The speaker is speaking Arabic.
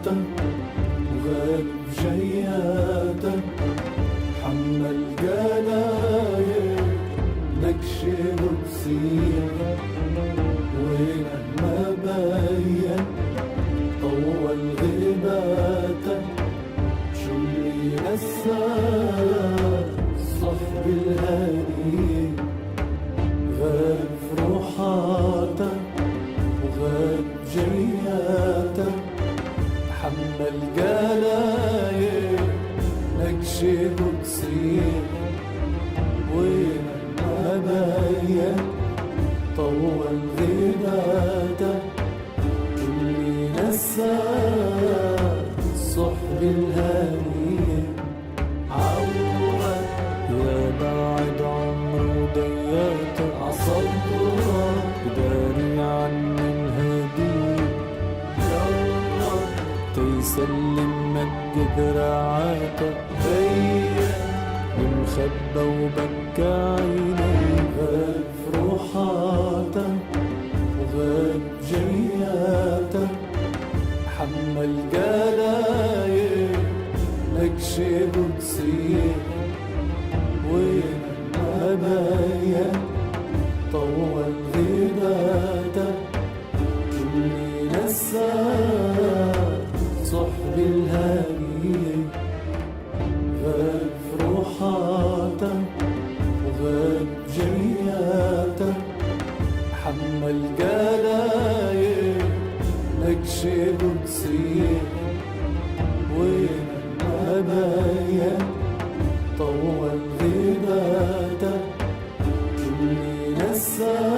وغاب جياتا حمل جلايل نكش بتصير ولما بين طول غيباتا شو اللي نسى الصحب الهادي غاب روحاتا وغاب جياتا حمل جلايل نكش بتصير ولما بين طول غيباتا اللي نسى الصحب الهادي عوض يا بعد عمره ضياته عصبره داري عني الهدي يلا تيسلم مد ذراعاته هيا المخبى وبكى عيني غاب روحاته وغاب جياته حمل جلايل نكش بتصير ولما بين طول غيباته اللي نسى صحب الهادي غاب روحاته وغاب جياته حمل جلايل نكش بتصير ولما بين طول غيباته اللي نسى